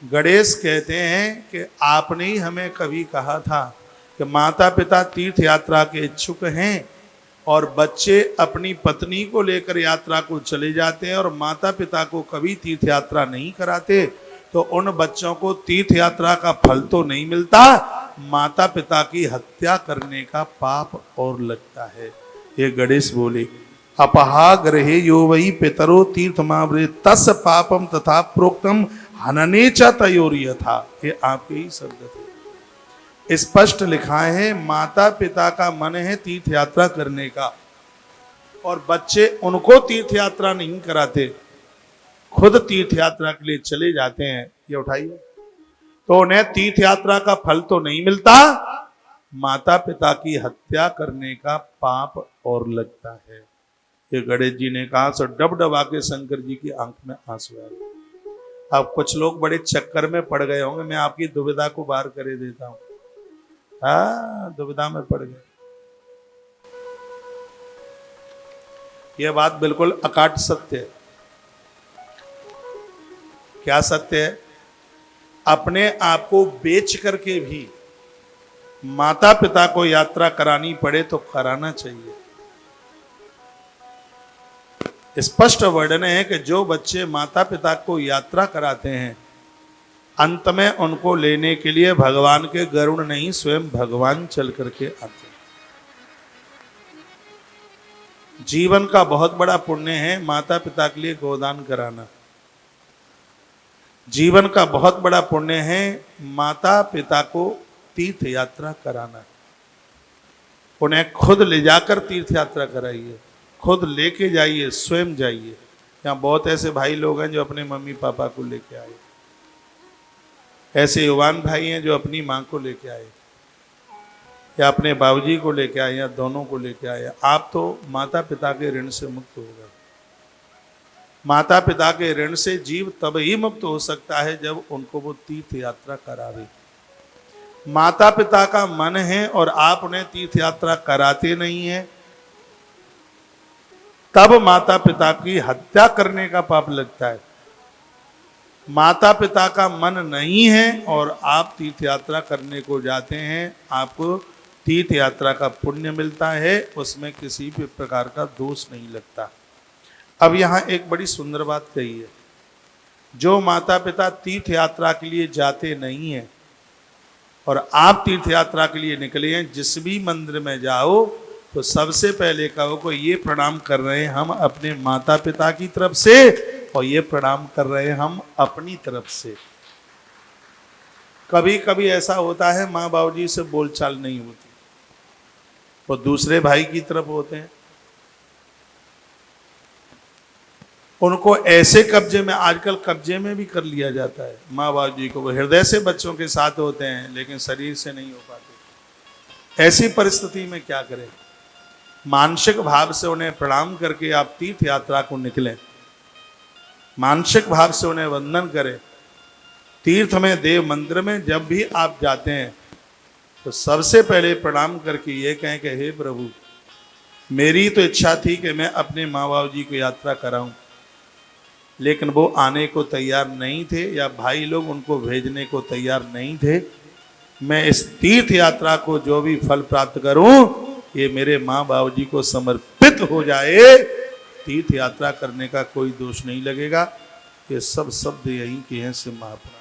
गणेश कहते हैं कि आपने ही हमें कभी कहा था कि माता पिता तीर्थ यात्रा के इच्छुक हैं और बच्चे अपनी पत्नी को लेकर यात्रा को चले जाते हैं और माता पिता को कभी तीर्थ यात्रा नहीं कराते, तो उन बच्चों को तीर्थ यात्रा का फल तो नहीं मिलता, माता पिता की हत्या करने का पाप और लगता है। ये गणेश बोले, अपहा ग्रहे यो वही पितरो तीर्थमावृ तस् पापम तथा प्रोक्तम हनने च तयोर्य था। ये आपके ही शब्द थे। स्पष्ट लिखा है माता पिता का मन है तीर्थ यात्रा करने का और बच्चे उनको तीर्थ यात्रा नहीं कराते, खुद तीर्थ यात्रा के लिए चले जाते हैं। ये उठाइए, तो उन्हें तीर्थ यात्रा का फल तो नहीं मिलता, माता पिता की हत्या करने का पाप और लगता है। ये गणेश जी ने कहा, सो डब डबा के शंकर जी की आंख में आंसू आ गए। अब कुछ लोग बड़े चक्कर में पड़ गए होंगे, मैं आपकी दुविधा को बाहर करे देता हूं। हाँ, दुविधा में पड़ गए। यह बात बिल्कुल अकाट सत्य है। क्या सत्य है? अपने आप को बेच करके भी माता पिता को यात्रा करानी पड़े तो कराना चाहिए। स्पष्ट वर्णन है कि जो बच्चे माता पिता को यात्रा कराते हैं, अंत में उनको लेने के लिए भगवान के गरुड़ नहीं, स्वयं भगवान चल करके आते हैं। जीवन का बहुत बड़ा पुण्य है माता पिता के लिए गोदान कराना। जीवन का बहुत बड़ा पुण्य है माता पिता को तीर्थ यात्रा कराना। उन्हें खुद ले जाकर तीर्थ यात्रा कराइए, खुद लेके जाइए, स्वयं जाइए। यहाँ बहुत ऐसे भाई लोग हैं जो अपने मम्मी पापा को लेके आए, ऐसे युवान भाई हैं जो अपनी माँ को लेके आए या अपने बाबूजी को लेके आए या दोनों को लेके आए। आप तो माता पिता के ऋण से मुक्त हो गए। माता पिता के ऋण से जीव तब ही मुक्त हो सकता है जब उनको वो तीर्थ यात्रा करावे। माता पिता का मन है और आप उन्हें तीर्थ यात्रा कराते नहीं हैं, तब माता पिता की हत्या करने का पाप लगता है। माता पिता का मन नहीं है और आप तीर्थ यात्रा करने को जाते हैं, आपको तीर्थ यात्रा का पुण्य मिलता है, उसमें किसी भी प्रकार का दोष नहीं लगता। अब यहाँ एक बड़ी सुंदर बात कही है, जो माता पिता तीर्थ यात्रा के लिए जाते नहीं हैं और आप तीर्थ यात्रा के लिए निकले हैं, जिस भी मंदिर में जाओ तो सबसे पहले कहो को ये प्रणाम कर रहे हैं हम अपने माता पिता की तरफ से और ये प्रणाम कर रहे हैं हम अपनी तरफ से। कभी कभी ऐसा होता है माँ बाबू जी से बोलचाल नहीं होती, वो दूसरे भाई की तरफ होते हैं, उनको ऐसे कब्जे में, आजकल कब्जे में भी कर लिया जाता है माँ बाबू जी को। वो हृदय से बच्चों के साथ होते हैं लेकिन शरीर से नहीं हो पाते। ऐसी परिस्थिति में क्या करें? मानसिक भाव से उन्हें प्रणाम करके आप तीर्थ यात्रा को निकलें, मानसिक भाव से उन्हें वंदन करें। तीर्थ में, देव मंदिर में जब भी आप जाते हैं तो सबसे पहले प्रणाम करके ये कहें कि हे प्रभु, मेरी तो इच्छा थी कि मैं अपने माँ बाबू जी को यात्रा कराऊं, लेकिन वो आने को तैयार नहीं थे या भाई लोग उनको भेजने को तैयार नहीं थे। मैं इस तीर्थ यात्रा को जो भी फल प्राप्त करूं, ये मेरे माँ बाबू जी को समर्पित हो जाए, तीर्थ यात्रा करने का कोई दोष नहीं लगेगा। ये सब शब्द यहीं के हैं से महापुराण।